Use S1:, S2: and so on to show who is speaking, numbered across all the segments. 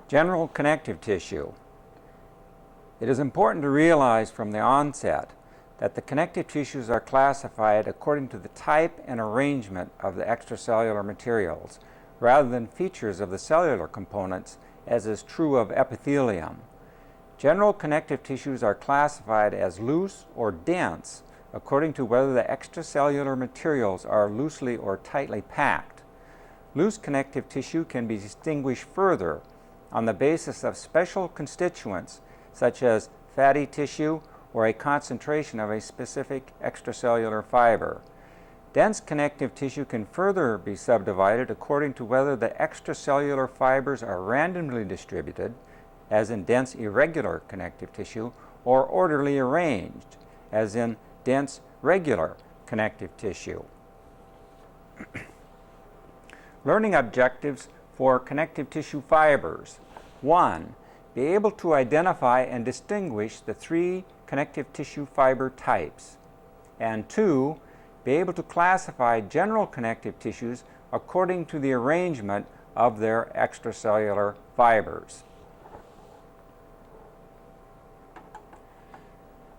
S1: General connective tissue. It is important to realize from the onset that the connective tissues are classified according to the type and arrangement of the extracellular materials, rather than features of the cellular components, as is true of epithelium. General connective tissues are classified as loose or dense according to whether the extracellular materials are loosely or tightly packed. Loose connective tissue can be distinguished further on the basis of special constituents such as fatty tissue or a concentration of a specific extracellular fiber. Dense connective tissue can further be subdivided according to whether the extracellular fibers are randomly distributed, as in dense irregular connective tissue, or orderly arranged, as in dense regular connective tissue. Learning objectives for connective tissue fibers. 1. Be able to identify and distinguish the 3 connective tissue fiber types. And 2. Be able to classify general connective tissues according to the arrangement of their extracellular fibers.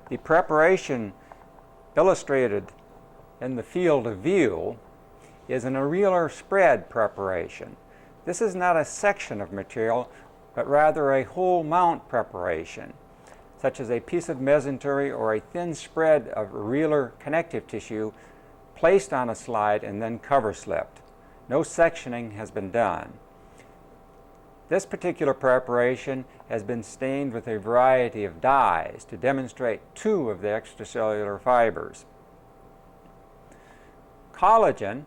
S1: The preparation illustrated in the field of view is an areolar spread preparation. This is not a section of material, but rather a whole mount preparation, such as a piece of mesentery or a thin spread of areolar connective tissue placed on a slide and then cover slipped. No sectioning has been done. This particular preparation has been stained with a variety of dyes to demonstrate 2 of the extracellular fibers. Collagen,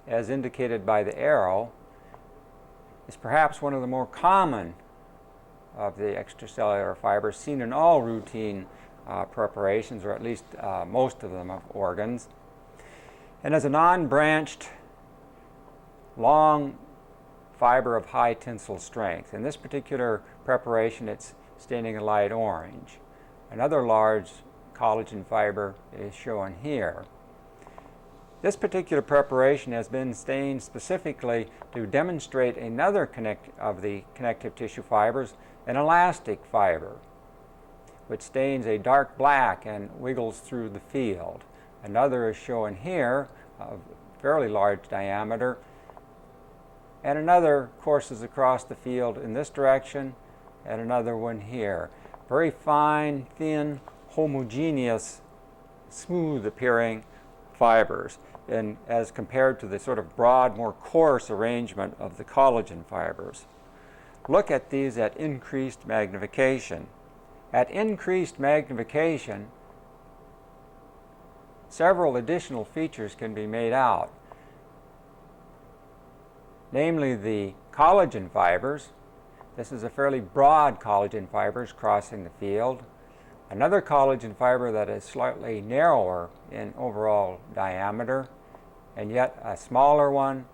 S1: as indicated by the arrow, is perhaps one of the more common of the extracellular fibers seen in all routine preparations, or at least most of them, of organs. And as a non-branched, long fiber of high tensile strength. In this particular preparation, it's staining a light orange. Another large collagen fiber is shown here. This particular preparation has been stained specifically to demonstrate another of the connective tissue fibers, an elastic fiber, which stains a dark black and wiggles through the field. Another is shown here, of fairly large diameter, and another courses across the field in this direction, and another one here. Very fine, thin, homogeneous, smooth appearing fibers, and as compared to the sort of broad, more coarse arrangement of the collagen fibers. Look at these at increased magnification. At increased magnification, several additional features can be made out, namely the collagen fibers. This is a fairly broad collagen fibers crossing the field. Another collagen fiber that is slightly narrower in overall diameter, and yet a smaller one,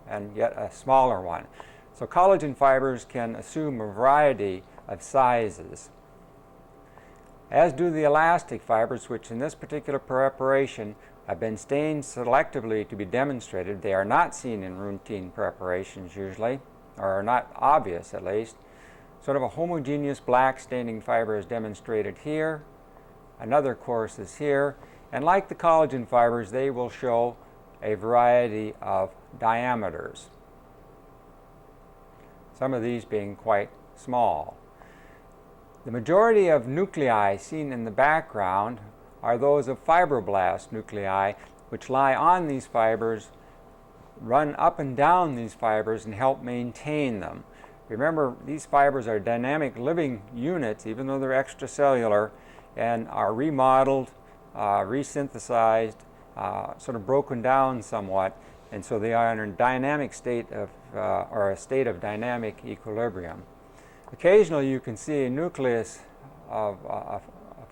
S1: and yet a smaller one. So collagen fibers can assume a variety of sizes, as do the elastic fibers, which in this particular preparation have been stained selectively to be demonstrated. They are not seen in routine preparations usually, or are not obvious at least. Sort of a homogeneous black staining fiber is demonstrated here. Another course is here. And like the collagen fibers, they will show a variety of diameters, some of these being quite small. The majority of nuclei seen in the background are those of fibroblast nuclei, which lie on these fibers, run up and down these fibers, and help maintain them. Remember, these fibers are dynamic living units, even though they're extracellular, and are remodeled, resynthesized, sort of broken down somewhat, and so they are in a dynamic state of, or a state of dynamic equilibrium. Occasionally you can see a nucleus of a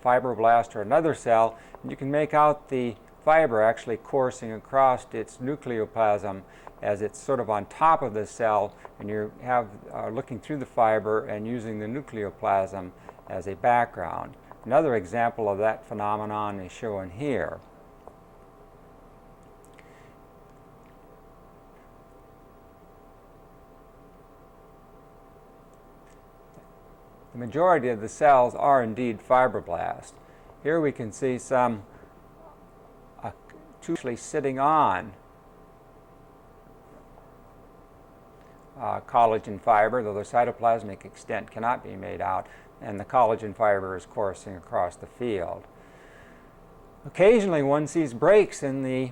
S1: fibroblast or another cell, and you can make out the fiber actually coursing across its nucleoplasm as it's sort of on top of the cell, and you have looking through the fiber and using the nucleoplasm as a background. Another example of that phenomenon is shown here. majority of the cells are indeed fibroblasts. Here we can see some actually sitting on collagen fiber, though the cytoplasmic extent cannot be made out, and the collagen fiber is coursing across the field. Occasionally one sees breaks in the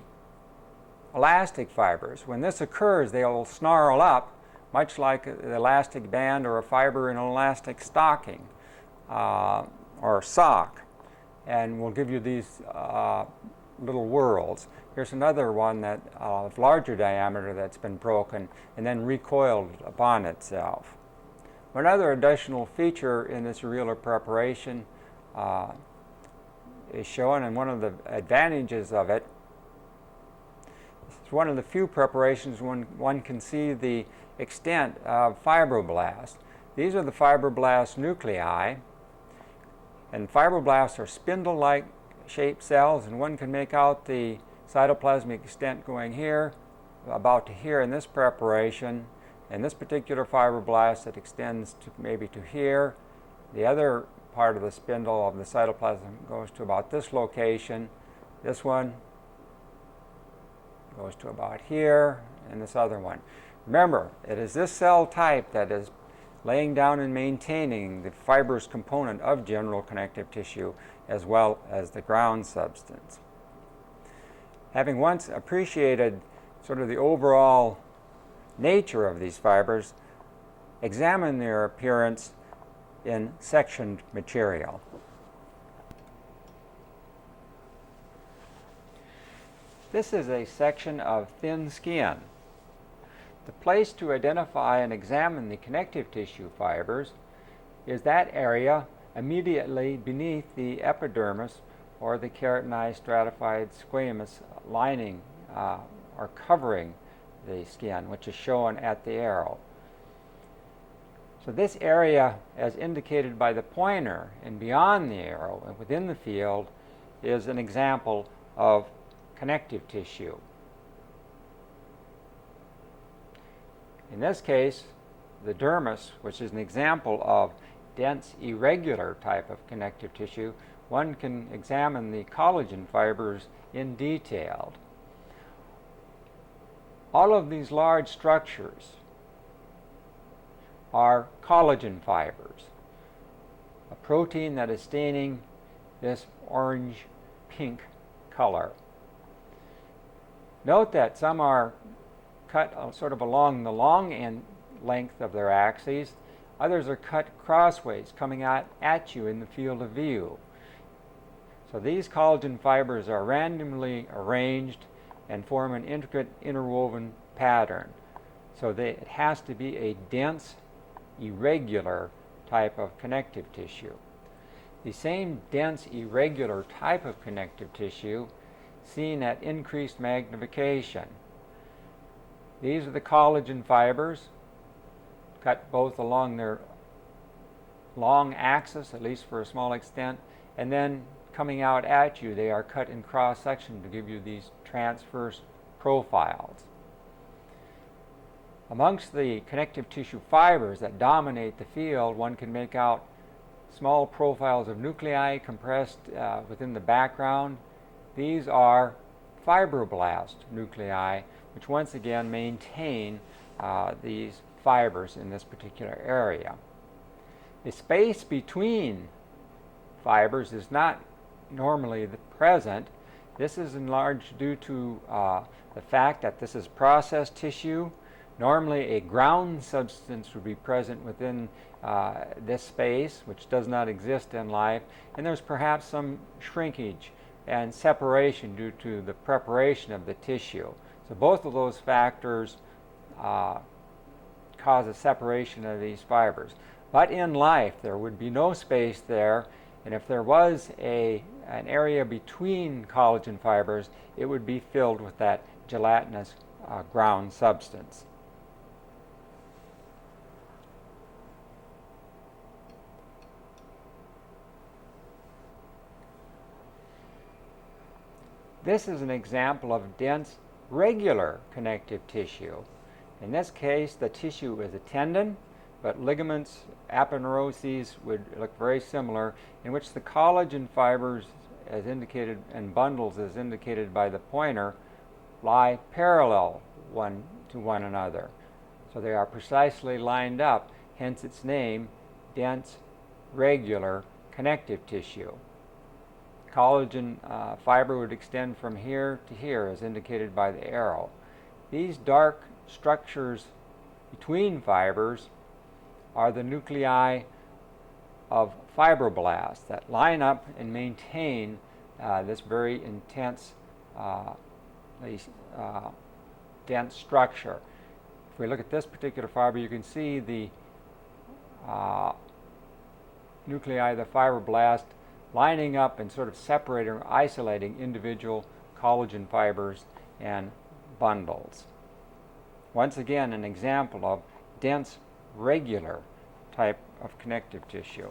S1: elastic fibers. When this occurs, they'll snarl up, much like the elastic band or a fiber in an elastic stocking or sock, and will give you these little whorls. Here's another one that of larger diameter that's been broken and then recoiled upon itself. One other additional feature in this areolar preparation is shown, and one of the advantages of it, it's one of the few preparations when one can see the extent of fibroblasts. These are the fibroblast nuclei, and fibroblasts are spindle-like shaped cells, and one can make out the cytoplasmic extent going here, about to here in this preparation. In this particular fibroblast, it extends to maybe to here. The other part of the spindle of the cytoplasm goes to about this location. This one goes to about here, and this other one. Remember, it is this cell type that is laying down and maintaining the fibrous component of general connective tissue as well as the ground substance. Having once appreciated sort of the overall nature of these fibers, examine their appearance in sectioned material. This is a section of thin skin. The place to identify and examine the connective tissue fibers is that area immediately beneath the epidermis or the keratinized stratified squamous lining or covering the skin, which is shown at the arrow. So this area, as indicated by the pointer and beyond the arrow and within the field, is an example of connective tissue. In this case, the dermis, which is an example of dense, irregular type of connective tissue, one can examine the collagen fibers in detail. All of these large structures are collagen fibers, a protein that is staining this orange-pink color. Note that some are cut sort of along the long end length of their axes. Others are cut crossways, coming out at you in the field of view. So these collagen fibers are randomly arranged and form an intricate interwoven pattern. So it has to be a dense, irregular type of connective tissue. The same dense, irregular type of connective tissue seen at increased magnification. These are the collagen fibers, cut both along their long axis, at least for a small extent, and then coming out at you, they are cut in cross-section to give you these transverse profiles. Amongst the connective tissue fibers that dominate the field, one can make out small profiles of nuclei compressed within the background. These are fibroblast nuclei, which once again maintain these fibers in this particular area. The space between fibers is not normally present. This is enlarged due to the fact that this is processed tissue. Normally a ground substance would be present within this space, which does not exist in life, and there's perhaps some shrinkage and separation due to the preparation of the tissue. So both of those factors cause a separation of these fibers. But in life, there would be no space there, and if there was an area between collagen fibers, it would be filled with that gelatinous ground substance. This is an example of dense, regular connective tissue. In this case, the tissue is a tendon, but ligaments, aponeuroses would look very similar, in which the collagen fibers, as indicated, and bundles as indicated by the pointer, lie parallel one to one another. So they are precisely lined up, hence its name, dense, regular connective tissue. Collagen fiber would extend from here to here, as indicated by the arrow. These dark structures between fibers are the nuclei of fibroblasts that line up and maintain this very intense, dense structure. If we look at this particular fiber, you can see the nuclei of the fibroblast lining up and sort of separating or isolating individual collagen fibers and bundles. Once again, an example of dense, regular type of connective tissue.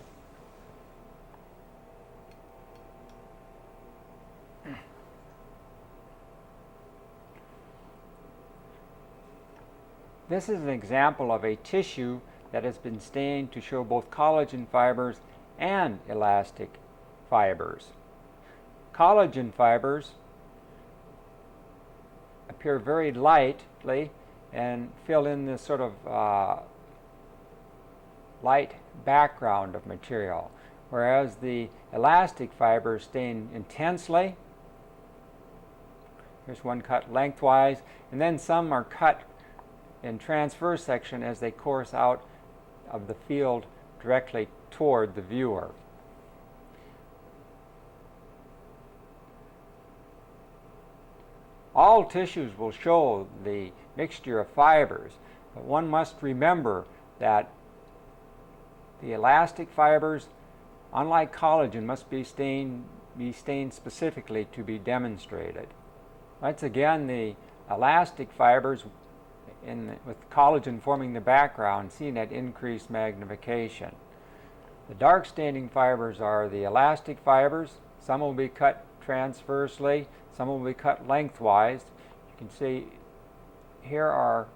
S1: This is an example of a tissue that has been stained to show both collagen fibers and elastic fibers. Collagen fibers appear very lightly and fill in this sort of light background of material, whereas the elastic fibers stain intensely. Here's one cut lengthwise, and then some are cut in transverse section as they course out of the field directly toward the viewer. All tissues will show the mixture of fibers, but one must remember that the elastic fibers, unlike collagen, must be stained specifically to be demonstrated. Once again, the elastic fibers with collagen forming the background seen at increased magnification. The dark staining fibers are the elastic fibers. Some will be cut transversely, some will be cut lengthwise. You can see here are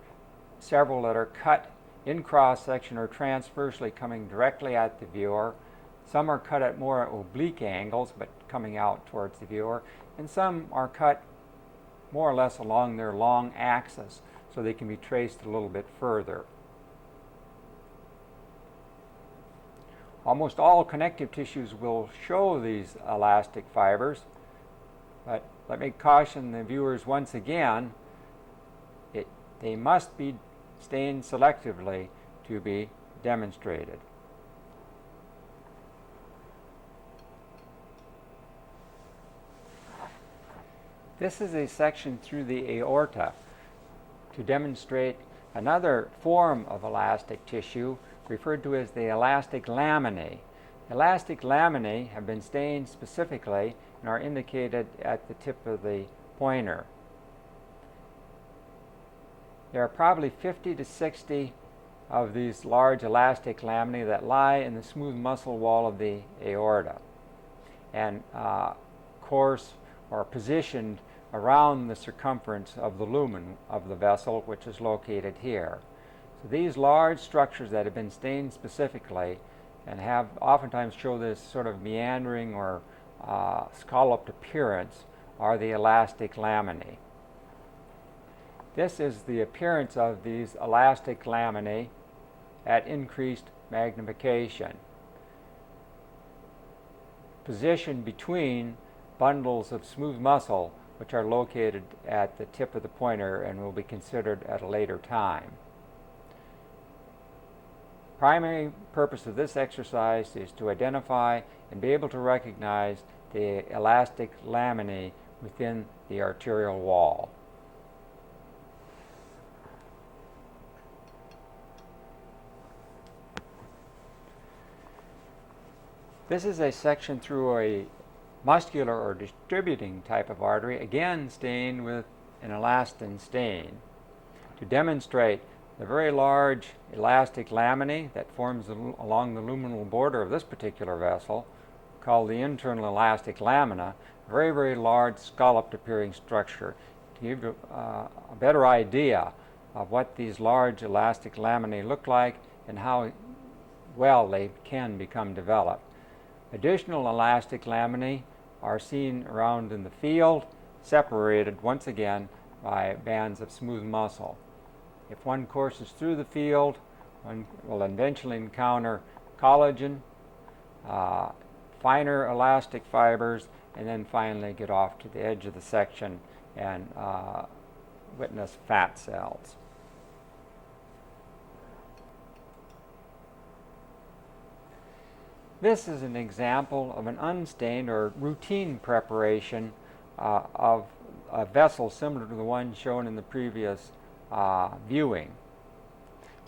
S1: several that are cut in cross-section or transversely coming directly at the viewer. Some are cut at more oblique angles but coming out towards the viewer, and some are cut more or less along their long axis so they can be traced a little bit further. Almost all connective tissues will show these elastic fibers, but let me caution the viewers once again, they must be stained selectively to be demonstrated. This is a section through the aorta to demonstrate another form of elastic tissue referred to as the elastic laminae. Elastic laminae have been stained specifically and are indicated at the tip of the pointer. There are probably 50 to 60 of these large elastic laminae that lie in the smooth muscle wall of the aorta and course or positioned around the circumference of the lumen of the vessel, which is located here. So these large structures that have been stained specifically and have oftentimes show this sort of meandering or scalloped appearance are the elastic laminae. This is the appearance of these elastic laminae at increased magnification, positioned between bundles of smooth muscle which are located at the tip of the pointer and will be considered at a later time. Primary purpose of this exercise is to identify and be able to recognize the elastic laminae within the arterial wall. This is a section through a muscular or distributing type of artery, again stained with an elastin stain, to demonstrate the very large elastic laminae that forms along the luminal border of this particular vessel, called the internal elastic lamina, a very, very large scalloped appearing structure. To give you a better idea of what these large elastic laminae look like and how well they can become developed. Additional elastic laminae are seen around in the field, separated once again by bands of smooth muscle. If one courses through the field, one will eventually encounter collagen, finer elastic fibers, and then finally get off to the edge of the section and witness fat cells. This is an example of an unstained or routine preparation of a vessel similar to the one shown in the previous viewing.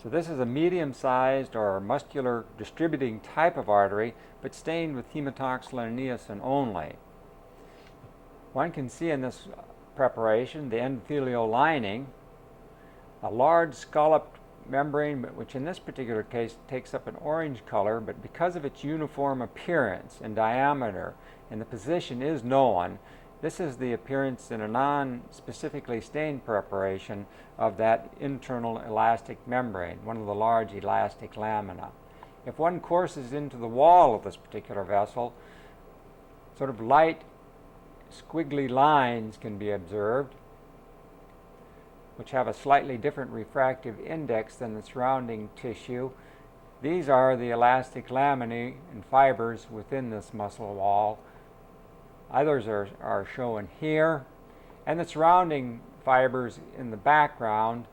S1: So this is a medium-sized or muscular distributing type of artery, but stained with hematoxylin and eosin only. One can see in this preparation the endothelial lining, a large scalloped membrane, which in this particular case takes up an orange color, but because of its uniform appearance and diameter, and the position is known, this is the appearance in a non-specifically stained preparation of that internal elastic membrane, one of the large elastic lamina. If one courses into the wall of this particular vessel, sort of light squiggly lines can be observed, which have a slightly different refractive index than the surrounding tissue. These are the elastic laminae and fibers within this muscle wall. Others are shown here, and the surrounding fibers in the background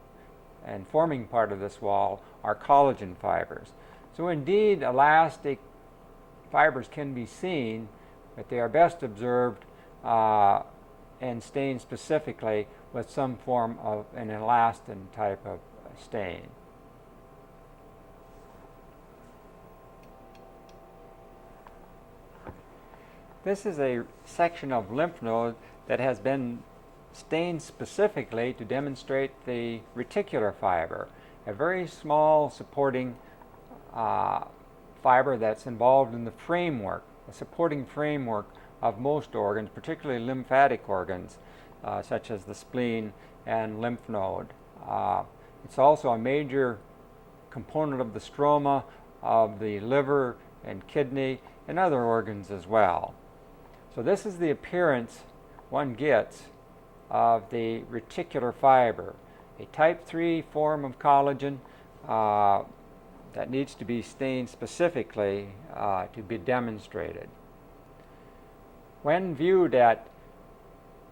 S1: and forming part of this wall are collagen fibers. So indeed, elastic fibers can be seen, but they are best observed and stained specifically with some form of an elastin type of stain. This is a section of lymph node that has been stained specifically to demonstrate the reticular fiber, a very small supporting fiber that's involved in the framework, the supporting framework of most organs, particularly lymphatic organs, such as the spleen and lymph node. It's also a major component of the stroma of the liver and kidney and other organs as well. So this is the appearance one gets of the reticular fiber, a type 3 form of collagen that needs to be stained specifically to be demonstrated. When viewed at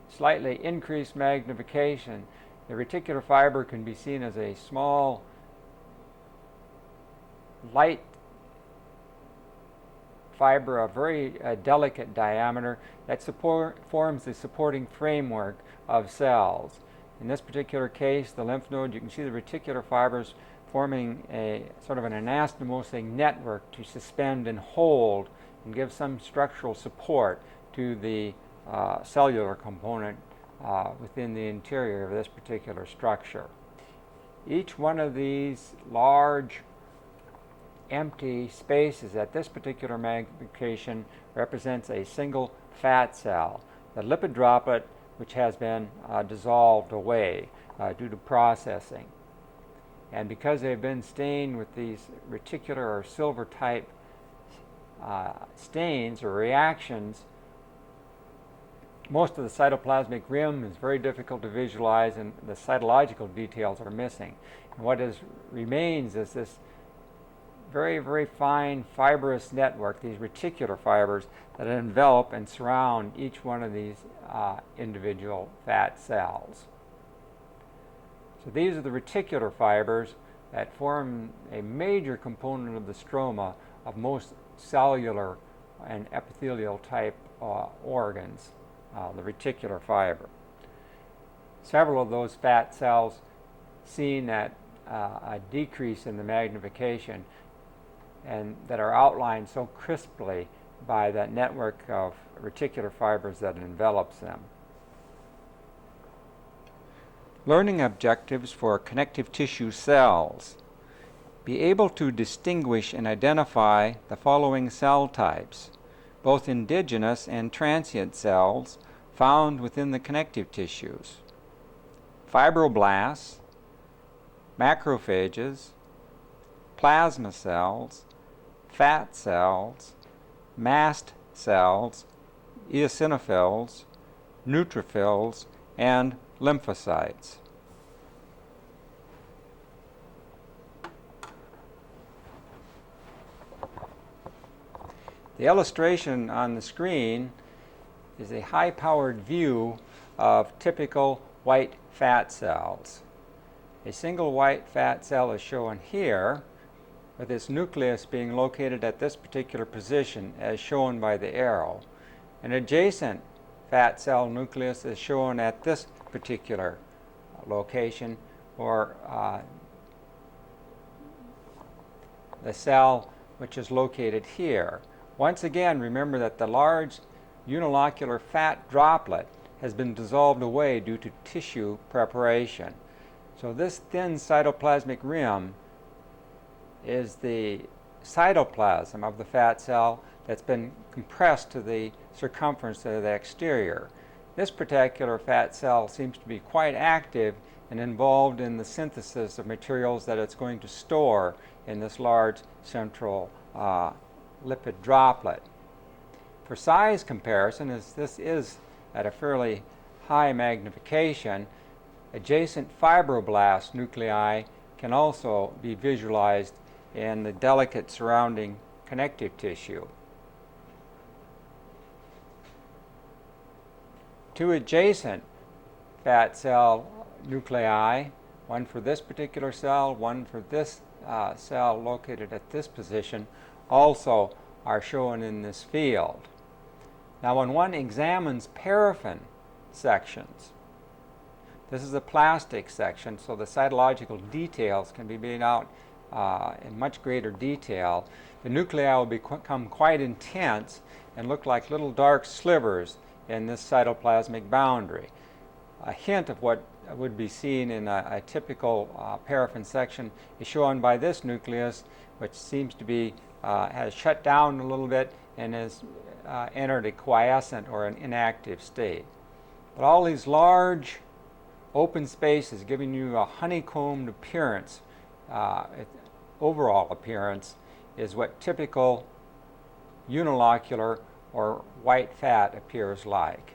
S1: slightly increased magnification, the reticular fiber can be seen as a small, light fiber of very delicate diameter that forms the supporting framework of cells. In this particular case, the lymph node, you can see the reticular fibers forming a sort of an anastomosing network to suspend and hold and give some structural support to the cellular component within the interior of this particular structure. Each one of these large empty spaces at this particular magnification represents a single fat cell, the lipid droplet which has been dissolved away due to processing. And because they've been stained with these reticular or silver type stains or reactions, most of the cytoplasmic rim is very difficult to visualize, and the cytological details are missing. And what remains is this very, very fine fibrous network, these reticular fibers that envelop and surround each one of these individual fat cells. So these are the reticular fibers that form a major component of the stroma of most cellular and epithelial type organs, the reticular fiber. Several of those fat cells seen at a decrease in the magnification and that are outlined so crisply by that network of reticular fibers that envelops them. Learning objectives for connective tissue cells. Be able to distinguish and identify the following cell types, both indigenous and transient cells found within the connective tissues: fibroblasts, macrophages, plasma cells, fat cells, mast cells, eosinophils, neutrophils, and lymphocytes. The illustration on the screen is a high-powered view of typical white fat cells. A single white fat cell is shown here, with its nucleus being located at this particular position as shown by the arrow. An adjacent fat cell nucleus is shown at this particular location, or the cell which is located here. Once again, remember that the large unilocular fat droplet has been dissolved away due to tissue preparation. So this thin cytoplasmic rim is the cytoplasm of the fat cell that's been compressed to the circumference of the exterior. This particular fat cell seems to be quite active and involved in the synthesis of materials that it's going to store in this large central lipid droplet. For size comparison, as this is at a fairly high magnification, adjacent fibroblast nuclei can also be visualized in the delicate surrounding connective tissue. Two adjacent fat cell nuclei, one for this particular cell, one for this cell located at this position, also are shown in this field. Now, when one examines paraffin sections, this is a plastic section, so the cytological details can be made out in much greater detail. The nuclei will become quite intense and look like little dark slivers in this cytoplasmic boundary. A hint of what would be seen in a typical paraffin section is shown by this nucleus, which seems to be has shut down a little bit and has entered a quiescent or an inactive state. But all these large open spaces giving you a honeycombed appearance, overall appearance, is what typical unilocular or white fat appears like.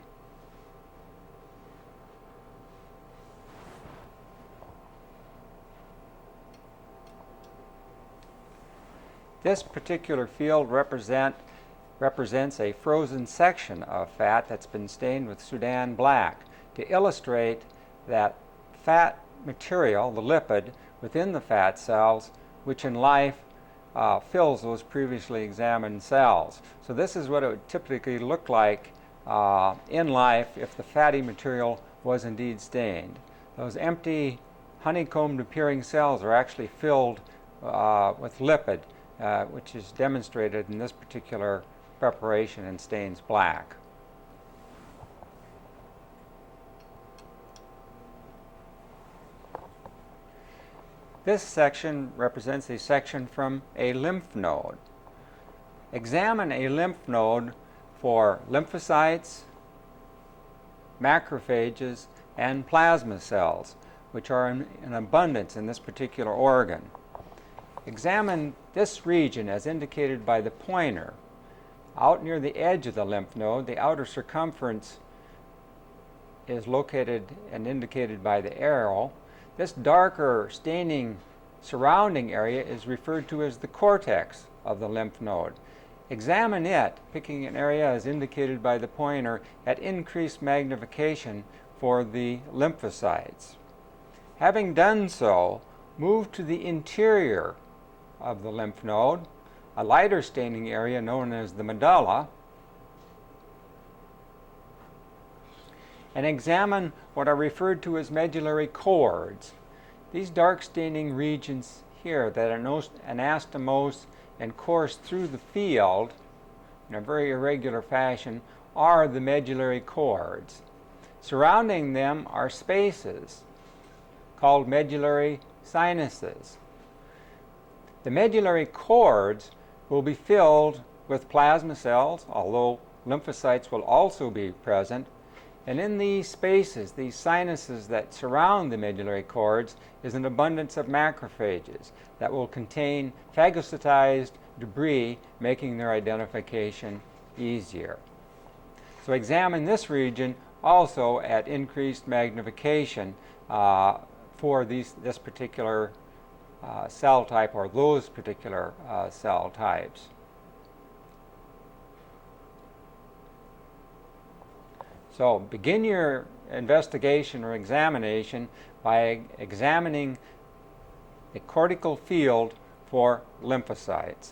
S1: This particular field represents a frozen section of fat that's been stained with Sudan black to illustrate that fat material, the lipid, within the fat cells, which in life fills those previously examined cells. So this is what it would typically look like in life if the fatty material was indeed stained. Those empty honeycombed appearing cells are actually filled with lipid, which is demonstrated in this particular preparation and stains black. This section represents a section from a lymph node. Examine a lymph node for lymphocytes, macrophages, and plasma cells, which are in abundance in this particular organ. Examine this region as indicated by the pointer. Out near the edge of the lymph node, the outer circumference is located and indicated by the arrow. This darker staining surrounding area is referred to as the cortex of the lymph node. Examine it, picking an area as indicated by the pointer at increased magnification for the lymphocytes. Having done so, move to the interior of the lymph node, a lighter staining area known as the medulla, and examine what are referred to as medullary cords. These dark staining regions here that are anastomose and course through the field in a very irregular fashion are the medullary cords. Surrounding them are spaces called medullary sinuses. The medullary cords will be filled with plasma cells, although lymphocytes will also be present, And in these spaces, these sinuses that surround the medullary cords, is an abundance of macrophages that will contain phagocytized debris, making their identification easier. So examine this region also at increased magnification for this particular cell type, or those particular cell types. So begin your investigation or examination by examining the cortical field for lymphocytes.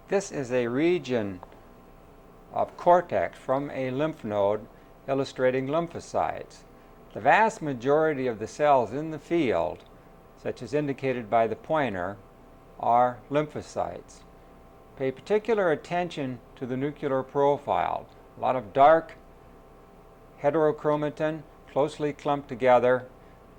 S1: This is a region of cortex from a lymph node illustrating lymphocytes. The vast majority of the cells in the field, such as indicated by the pointer, are lymphocytes. Pay particular attention to the nuclear profile. A lot of dark heterochromatin closely clumped together,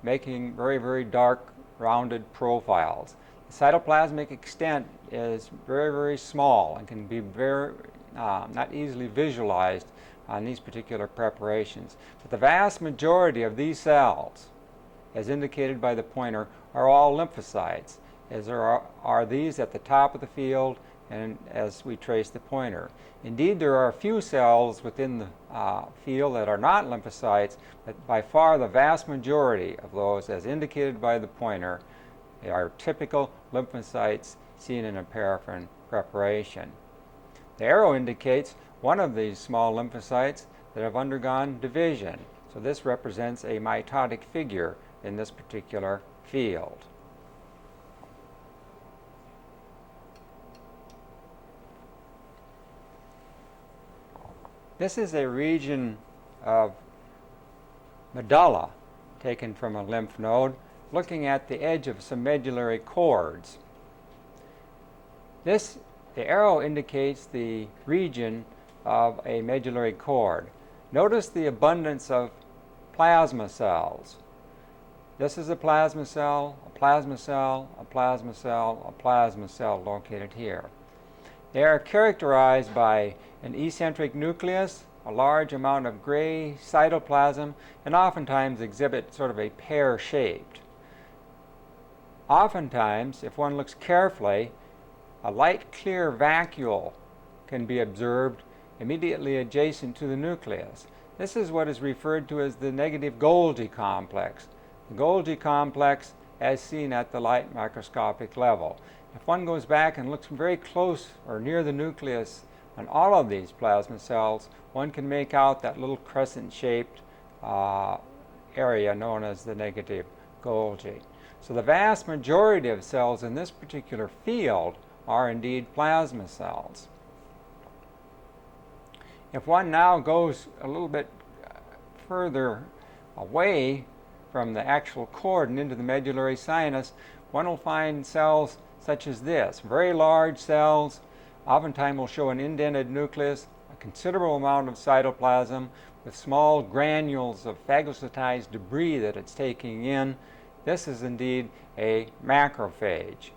S1: making very, very dark rounded profiles. The cytoplasmic extent is very, very small and can be very not easily visualized on these particular preparations. But the vast majority of these cells, as indicated by the pointer, are all lymphocytes, as there are these at the top of the field and as we trace the pointer. Indeed, there are a few cells within the field that are not lymphocytes, but by far the vast majority of those, as indicated by the pointer, they are typical lymphocytes seen in a paraffin preparation. The arrow indicates one of these small lymphocytes that have undergone division. So this represents a mitotic figure in this particular field. This is a region of medulla taken from a lymph node, looking at the edge of some medullary cords. The arrow indicates the region of a medullary cord. Notice the abundance of plasma cells. This is a plasma cell, a plasma cell, a plasma cell, a plasma cell located here. They are characterized by an eccentric nucleus, a large amount of gray cytoplasm, and oftentimes exhibit sort of a pear-shaped. Oftentimes, if one looks carefully, a light clear vacuole can be observed immediately adjacent to the nucleus. This is what is referred to as the negative Golgi complex. The Golgi complex as seen at the light microscopic level. If one goes back and looks very close or near the nucleus on all of these plasma cells, one can make out that little crescent-shaped area known as the negative Golgi. So the vast majority of cells in this particular field are indeed plasma cells. If one now goes a little bit further away from the actual cord and into the medullary sinus, one will find cells such as this. Very large cells, oftentimes will show an indented nucleus, a considerable amount of cytoplasm with small granules of phagocytized debris that it's taking in. This is indeed a macrophage,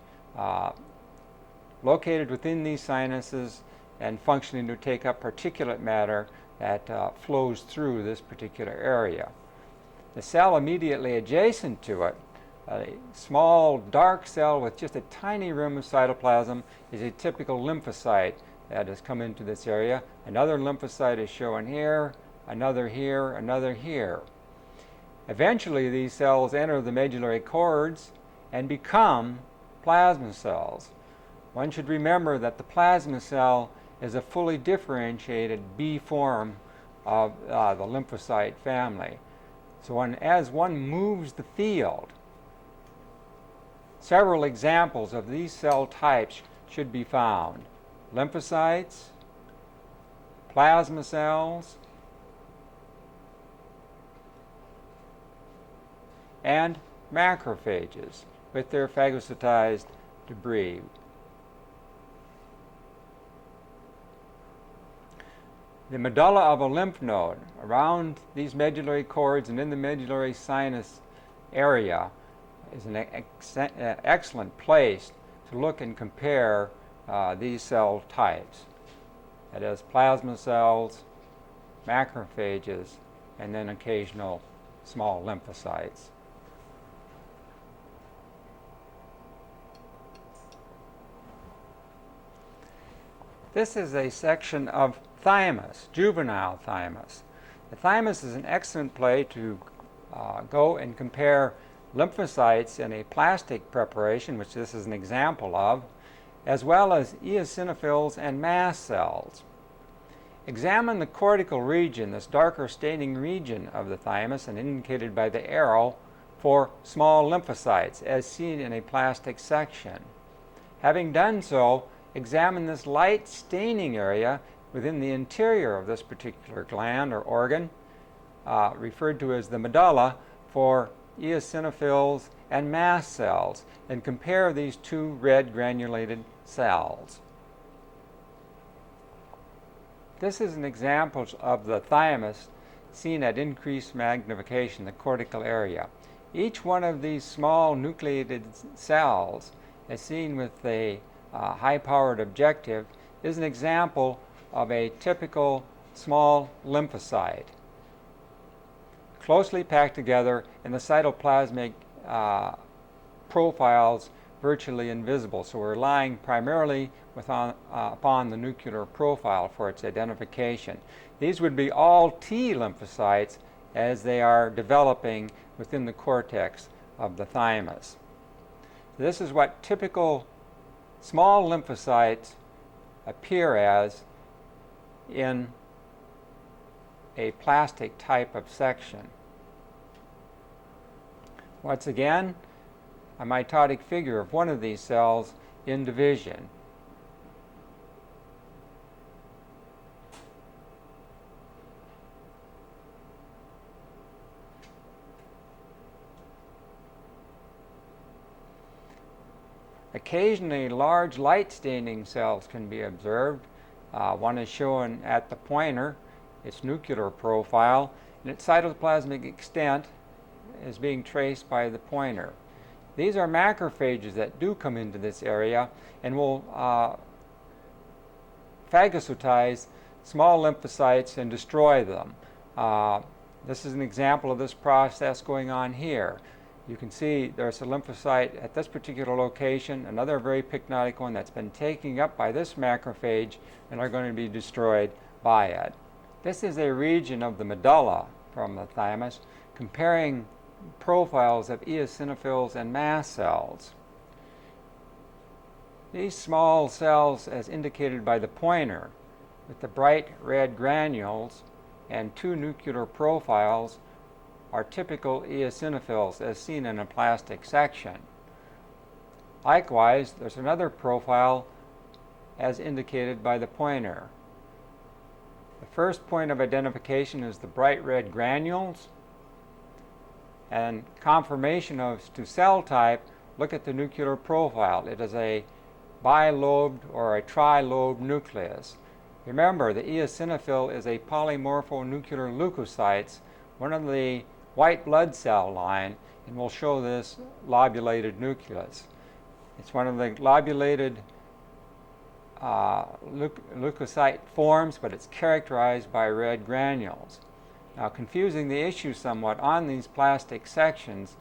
S1: located within these sinuses and functioning to take up particulate matter that flows through this particular area. The cell immediately adjacent to it, a small dark cell with just a tiny rim of cytoplasm, is a typical lymphocyte that has come into this area. Another lymphocyte is shown here, another here, another here. Eventually these cells enter the medullary cords and become plasma cells. One should remember that the plasma cell is a fully differentiated B form of the lymphocyte family. So as one moves the field, several examples of these cell types should be found. Lymphocytes, plasma cells, and macrophages with their phagocytized debris. The medulla of a lymph node around these medullary cords and in the medullary sinus area is an excellent place to look and compare these cell types. That is, plasma cells, macrophages, and then occasional small lymphocytes. This is a section of thymus, juvenile thymus. The thymus is an excellent place to go and compare lymphocytes in a plastic preparation, which this is an example of, as well as eosinophils and mast cells. Examine the cortical region, this darker staining region of the thymus, and indicated by the arrow, for small lymphocytes, as seen in a plastic section. Having done so, examine this light staining area within the interior of this particular gland or organ, referred to as the medulla, for eosinophils and mast cells, and compare these two red granulated cells. This is an example of the thymus seen at increased magnification, the cortical area. Each one of these small nucleated cells, as seen with a high-powered objective, is an example of a typical small lymphocyte, closely packed together, and the cytoplasmic profiles virtually invisible. So we're relying primarily upon the nuclear profile for its identification. These would be all T lymphocytes as they are developing within the cortex of the thymus. This is what typical small lymphocytes appear as in a plastic type of section. Once again, a mitotic figure of one of these cells in division. Occasionally, large light staining cells can be observed. One is shown at the pointer, its nuclear profile, and its cytoplasmic extent is being traced by the pointer. These are macrophages that do come into this area and will phagocytize small lymphocytes and destroy them. This is an example of this process going on here. You can see there's a lymphocyte at this particular location, another very pycnotic one that's been taken up by this macrophage and are going to be destroyed by it. This is a region of the medulla from the thymus, comparing profiles of eosinophils and mast cells. These small cells, as indicated by the pointer, with the bright red granules and two nuclear profiles, are typical eosinophils as seen in a plastic section. Likewise, there's another profile as indicated by the pointer. The first point of identification is the bright red granules, and confirmation of to cell type, look at the nuclear profile. It is a bilobed or a trilobed nucleus. Remember, the eosinophil is a polymorphonuclear leukocytes, one of the white blood cell line, and we'll show this lobulated nucleus. It's one of the lobulated leukocyte forms, but it's characterized by red granules. Now, confusing the issue somewhat on these plastic sections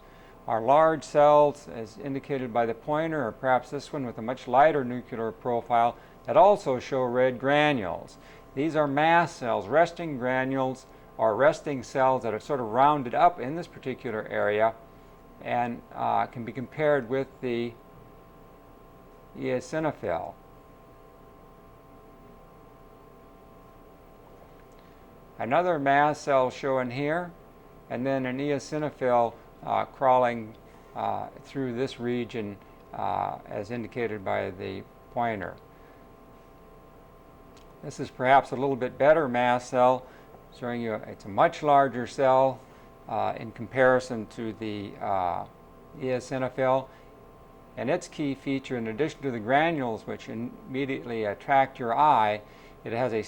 S1: are large cells, as indicated by the pointer, or perhaps this one with a much lighter nuclear profile, that also show red granules. These are mast cells, resting granules, or resting cells that are sort of rounded up in this particular area and can be compared with the eosinophil. Another mast cell shown here, and then an eosinophil crawling through this region as indicated by the pointer. This is perhaps a little bit better mast cell, showing you it's a much larger cell in comparison to the eosinophil. And its key feature, in addition to the granules which immediately attract your eye, it has a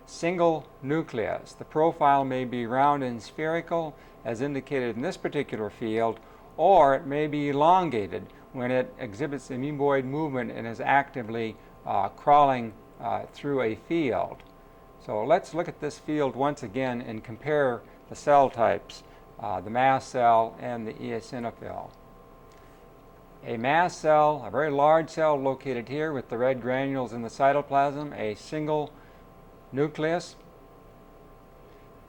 S1: single nucleus. The profile may be round and spherical, as indicated in this particular field, or it may be elongated when it exhibits amoeboid movement and is actively crawling through a field. So let's look at this field once again and compare the cell types, the mast cell and the eosinophil. A mast cell, a very large cell located here with the red granules in the cytoplasm, a single nucleus.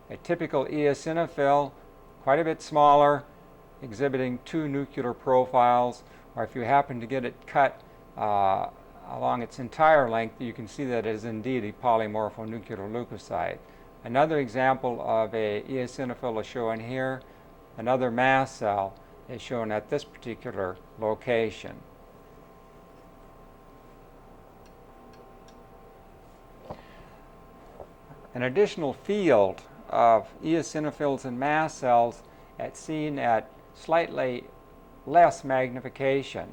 S1: A typical eosinophil, quite a bit smaller, exhibiting two nuclear profiles, or if you happen to get it cut along its entire length, you can see that it is indeed a polymorphonuclear leukocyte. Another example of a eosinophil is shown here. Another mast cell is shown at this particular location. An additional field of eosinophils and mast cells seen at slightly less magnification.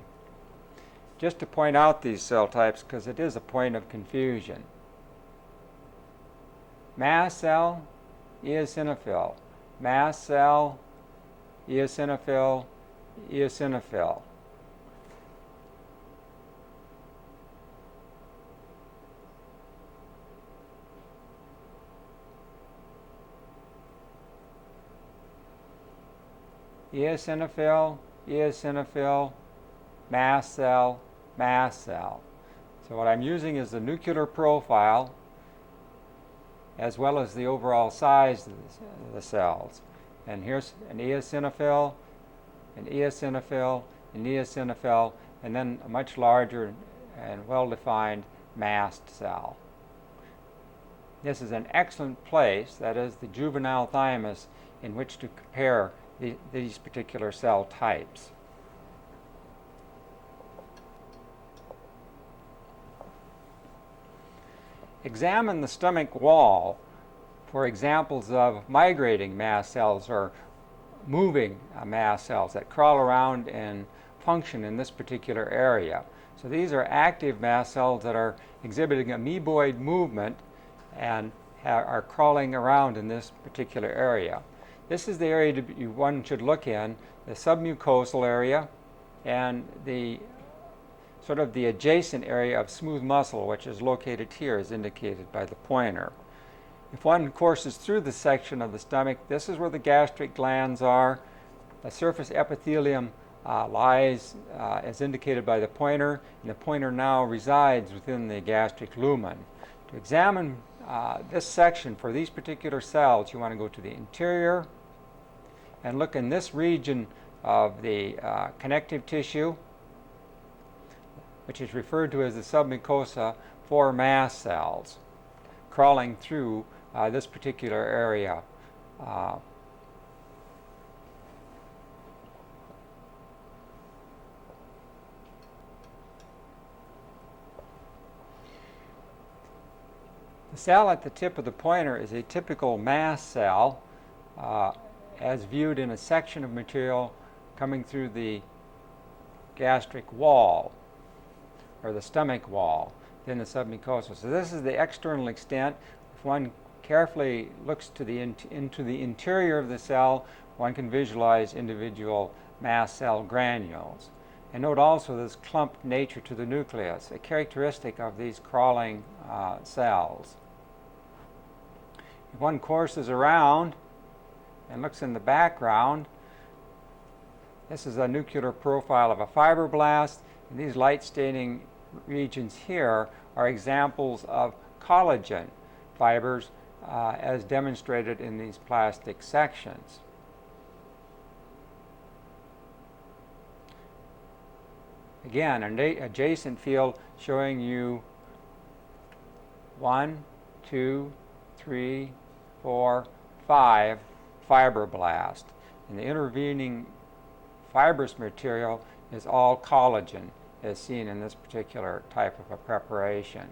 S1: Just to point out these cell types, because it is a point of confusion. Mast cell, eosinophil. Mast cell, eosinophil, eosinophil. Eosinophil, eosinophil, mast cell, mast cell. So what I'm using is the nuclear profile as well as the overall size of the cells. And here's an eosinophil, an eosinophil, an eosinophil, and then a much larger and well-defined mast cell. This is an excellent place, that is the juvenile thymus, in which to compare these particular cell types. Examine the stomach wall for examples of migrating mast cells or moving mast cells that crawl around and function in this particular area. So these are active mast cells that are exhibiting amoeboid movement and are crawling around in this particular area. This is the area one should look in, the submucosal area and the sort of the adjacent area of smooth muscle, which is located here as indicated by the pointer. If one courses through the section of the stomach, this is where the gastric glands are. The surface epithelium lies as indicated by the pointer, and the pointer now resides within the gastric lumen. To examine this section for these particular cells, you want to go to the interior and look in this region of the connective tissue, which is referred to as the submucosa, for mast cells crawling through this particular area. The cell at the tip of the pointer is a typical mast cell as viewed in a section of material coming through the gastric wall or the stomach wall, then the submucosa. So this is the external extent. If one carefully looks to into the interior of the cell, one can visualize individual mast cell granules. And note also this clumped nature to the nucleus, a characteristic of these crawling cells. If one courses around and looks in the background, this is a nuclear profile of a fibroblast, and these light staining regions here are examples of collagen fibers as demonstrated in these plastic sections. Again, an adjacent field showing you 1, 2, 3, 4, 5 fibroblasts. And the intervening fibrous material is all collagen, as seen in this particular type of a preparation.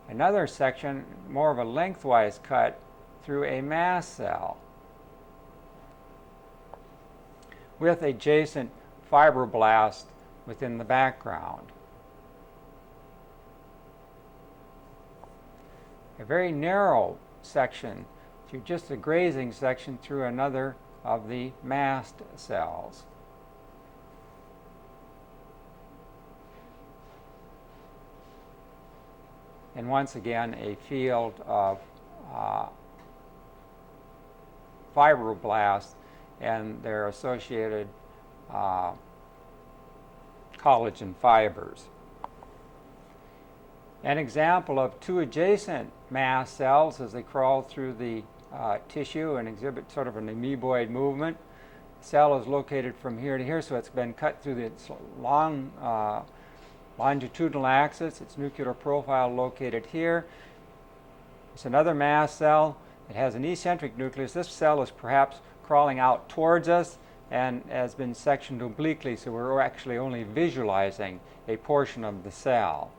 S1: Another section, more of a lengthwise cut through a mast cell with adjacent fibroblast within the background. A very narrow section through just a grazing section through another of the mast cells. And once again, a field of fibroblasts and their associated collagen fibers. An example of two adjacent mast cells as they crawl through the tissue and exhibit sort of an amoeboid movement. The cell is located from here to here, so it's been cut through its long longitudinal axis. Its nuclear profile located here. It's another mast cell. It has an eccentric nucleus. This cell is perhaps crawling out towards us and has been sectioned obliquely, so we're actually only visualizing a portion of the cell.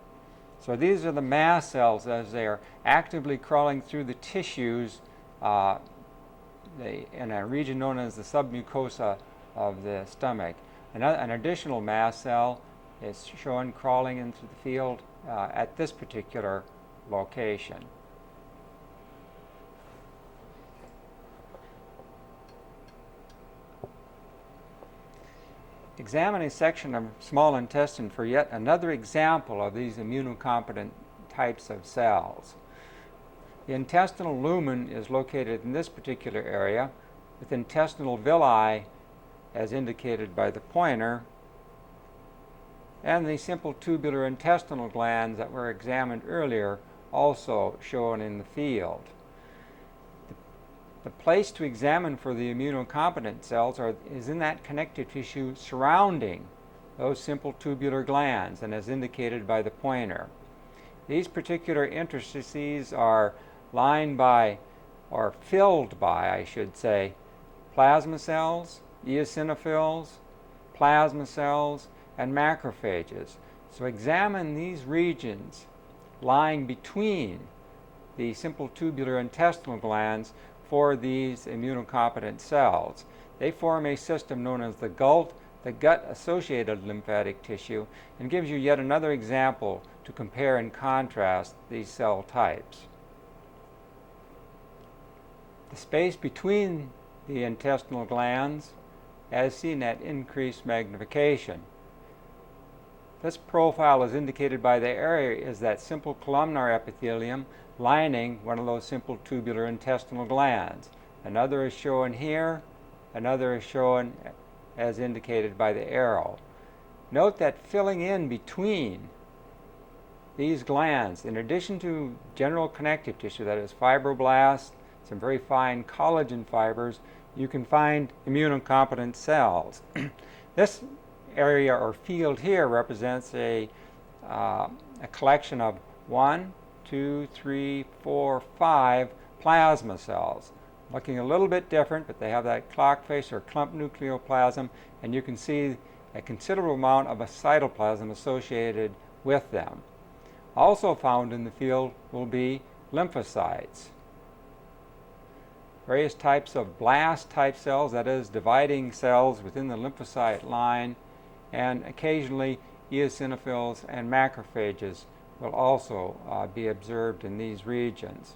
S1: So these are the mast cells as they are actively crawling through the tissues in a region known as the submucosa of the stomach. An additional mast cell is shown crawling into the field at this particular location. Examine a section of small intestine for yet another example of these immunocompetent types of cells. The intestinal lumen is located in this particular area, with intestinal villi as indicated by the pointer, and the simple tubular intestinal glands that were examined earlier also shown in the field. The place to examine for the immunocompetent cells is in that connective tissue surrounding those simple tubular glands, and as indicated by the pointer. These particular interstices are lined by, or filled by, I should say, plasma cells, eosinophils, plasma cells, and macrophages. So examine these regions lying between the simple tubular intestinal glands for these immunocompetent cells. They form a system known as the gut-associated lymphatic tissue, and gives you yet another example to compare and contrast these cell types. The space between the intestinal glands, as seen at increased magnification. This profile is indicated by the area is that simple columnar epithelium lining one of those simple tubular intestinal glands. Another is shown here, another is shown as indicated by the arrow. Note that filling in between these glands, in addition to general connective tissue, that is fibroblasts, some very fine collagen fibers, you can find immunocompetent cells. This area or field here represents a collection of 1, 2, 3, 4, 5 plasma cells. Looking a little bit different, but they have that clock face or clump nucleoplasm, and you can see a considerable amount of a cytoplasm associated with them. Also found in the field will be lymphocytes. Various types of blast-type cells, that is, dividing cells within the lymphocyte line, and occasionally eosinophils and macrophages will also be observed in these regions.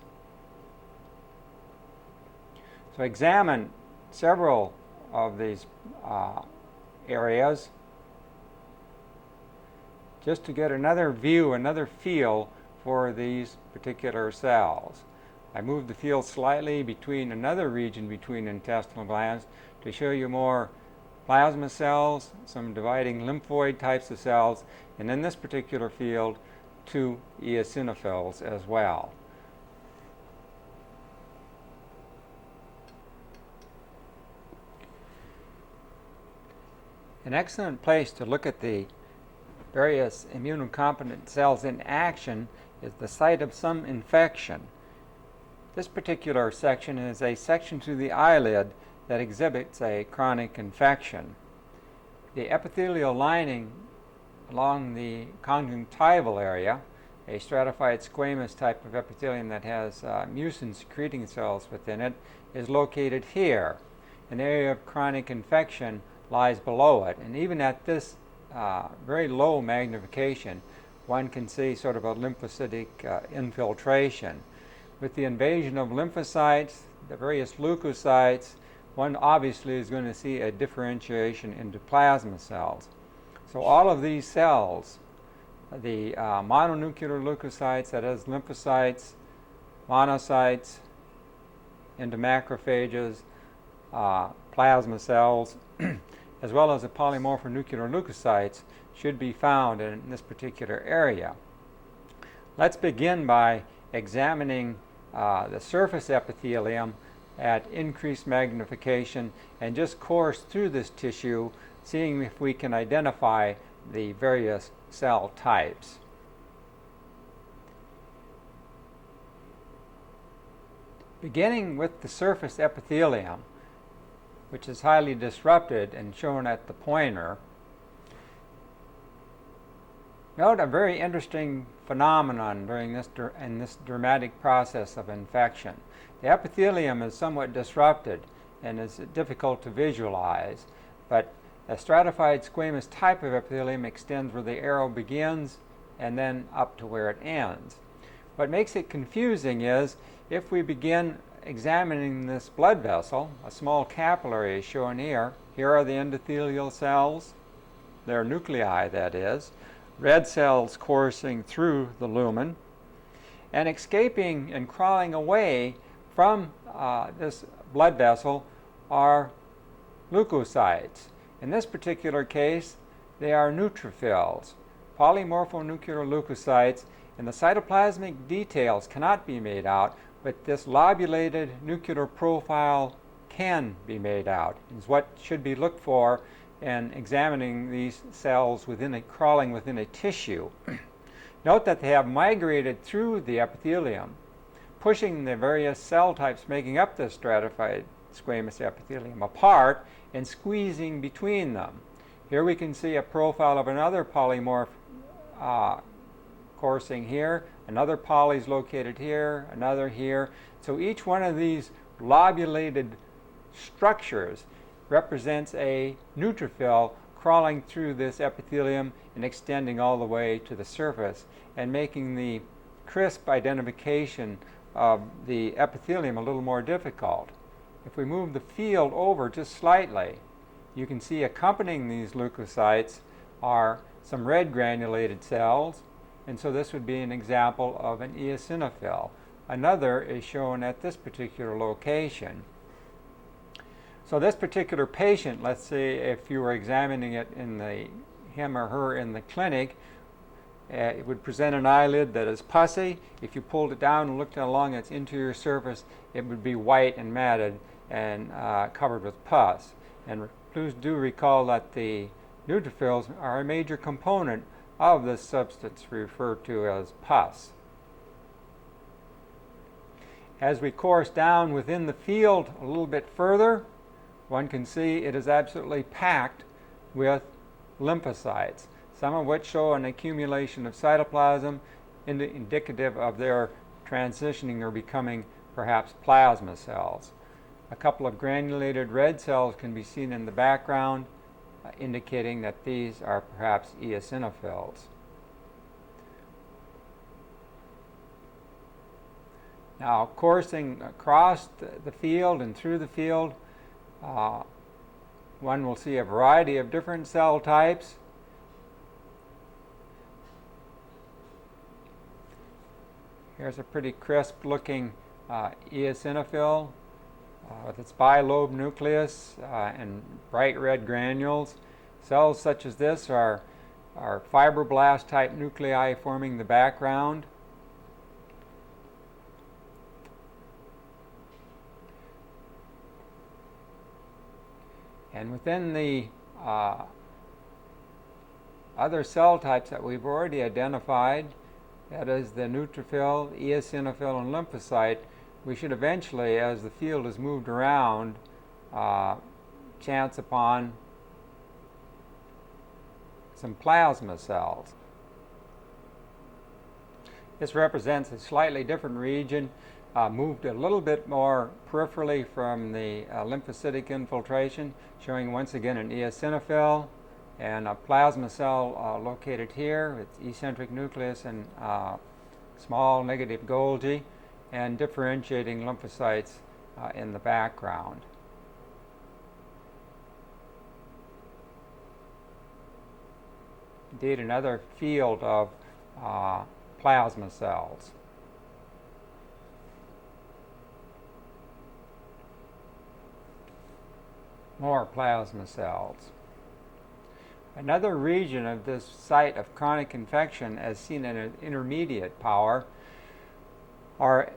S1: So examine several of these areas just to get another view, another feel for these particular cells. I moved the field slightly between another region between intestinal glands to show you more plasma cells, some dividing lymphoid types of cells, and in this particular field, 2 eosinophils as well. An excellent place to look at the various immunocompetent cells in action is the site of some infection. This particular section is a section through the eyelid that exhibits a chronic infection. The epithelial lining along the conjunctival area, a stratified squamous type of epithelium that has mucin-secreting cells within it, is located here. An area of chronic infection lies below it, and even at this very low magnification, one can see sort of a lymphocytic infiltration. With the invasion of lymphocytes, the various leukocytes, one obviously is going to see a differentiation into plasma cells. So all of these cells, the mononuclear leukocytes, that is lymphocytes, monocytes, into macrophages, plasma cells, as well as the polymorphonuclear leukocytes, should be found in this particular area. Let's begin by examining the surface epithelium at increased magnification and just course through this tissue, seeing if we can identify the various cell types. Beginning with the surface epithelium, which is highly disrupted and shown at the pointer, note a very interesting phenomenon during this dramatic process of infection. The epithelium is somewhat disrupted and is difficult to visualize, but a stratified squamous type of epithelium extends where the arrow begins and then up to where it ends. What makes it confusing is if we begin examining this blood vessel, a small capillary is shown here. Here are the endothelial cells, their nuclei that is, red cells coursing through the lumen, and escaping and crawling away from this blood vessel are leukocytes. In this particular case, they are neutrophils, polymorphonuclear leukocytes, and the cytoplasmic details cannot be made out, but this lobulated nuclear profile can be made out. It's what should be looked for in examining these cells crawling within a tissue. Note that they have migrated through the epithelium, pushing the various cell types making up this stratified squamous epithelium apart and squeezing between them. Here we can see a profile of another polymorph coursing here, another poly is located here, another here. So each one of these lobulated structures represents a neutrophil crawling through this epithelium and extending all the way to the surface and making the crisp identification of the epithelium a little more difficult. If we move the field over just slightly, you can see accompanying these leukocytes are some red granulated cells, and so this would be an example of an eosinophil. Another is shown at this particular location. So this particular patient, let's say if you were examining it him or her in the clinic, it would present an eyelid that is pussy. If you pulled it down and looked along its interior surface, it would be white and matted and covered with pus. And please do recall that the neutrophils are a major component of this substance referred to as pus. As we course down within the field a little bit further, one can see it is absolutely packed with lymphocytes, some of which show an accumulation of cytoplasm indicative of their transitioning or becoming perhaps plasma cells. A couple of granulated red cells can be seen in the background, indicating that these are perhaps eosinophils. Now, coursing across the field and through the field, one will see a variety of different cell types. Here's a pretty crisp looking eosinophil with its bilobe nucleus and bright red granules. Cells such as this are fibroblast type nuclei forming the background. And within the other cell types that we've already identified, that is the neutrophil, eosinophil, and lymphocyte, we should eventually, as the field is moved around, chance upon some plasma cells. This represents a slightly different region, moved a little bit more peripherally from the lymphocytic infiltration, showing once again an eosinophil and a plasma cell located here with eccentric nucleus and small negative Golgi, and differentiating lymphocytes in the background. indeed another field of plasma cells. More plasma cells. Another region of this site of chronic infection, as seen in an intermediate power,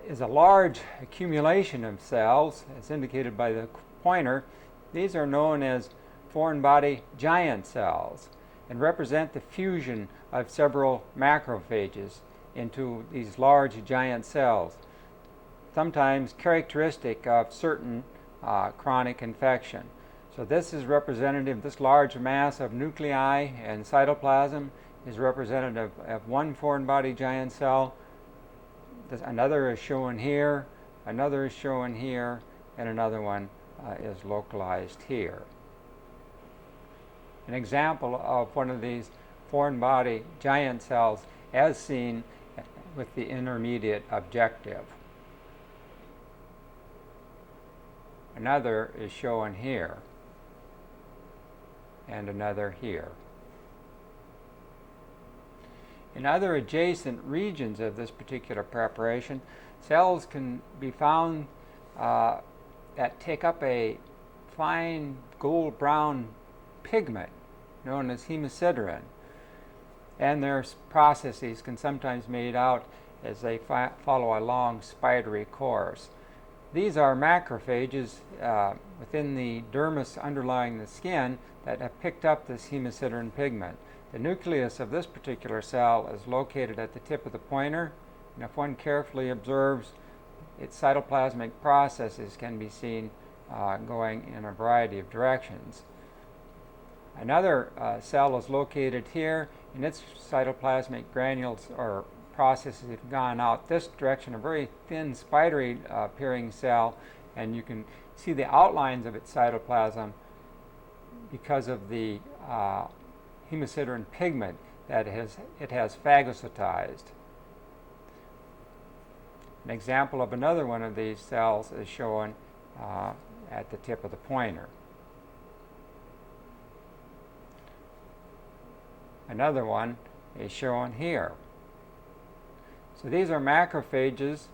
S1: is a large accumulation of cells, as indicated by the pointer. These are known as foreign body giant cells and represent the fusion of several macrophages into these large giant cells, sometimes characteristic of certain chronic infection. So this is representative, this large mass of nuclei and cytoplasm is representative of one foreign body giant cell. Another is shown here, another is shown here, and another one is localized here. An example of one of these foreign body giant cells as seen with the intermediate objective. Another is shown here, and another here. In other adjacent regions of this particular preparation, cells can be found that take up a fine gold-brown pigment known as hemosiderin, and their processes can sometimes be made out as they follow a long spidery course. These are macrophages within the dermis underlying the skin that have picked up this hemosiderin pigment. The nucleus of this particular cell is located at the tip of the pointer, and if one carefully observes, its cytoplasmic processes can be seen going in a variety of directions. Another cell is located here, and its cytoplasmic granules or processes have gone out this direction, a very thin, spidery appearing cell, and you can see the outlines of its cytoplasm because of the hemosiderin pigment that it has phagocytized. An example of another one of these cells is shown at the tip of the pointer. Another one is shown here. So these are macrophages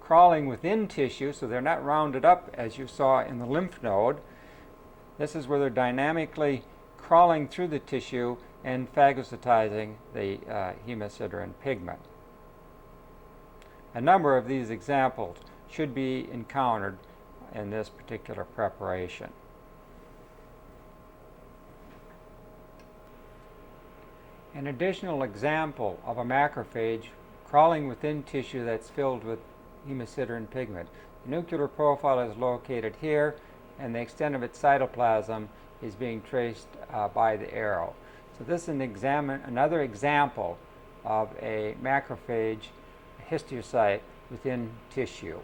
S1: crawling within tissue, so they're not rounded up as you saw in the lymph node. This is where they're dynamically crawling through the tissue and phagocytizing the hemosiderin pigment. A number of these examples should be encountered in this particular preparation. An additional example of a macrophage crawling within tissue that's filled with hemosiderin pigment. The nuclear profile is located here, and the extent of its cytoplasm is being traced by the arrow. So this is another example of a macrophage histiocyte within tissue.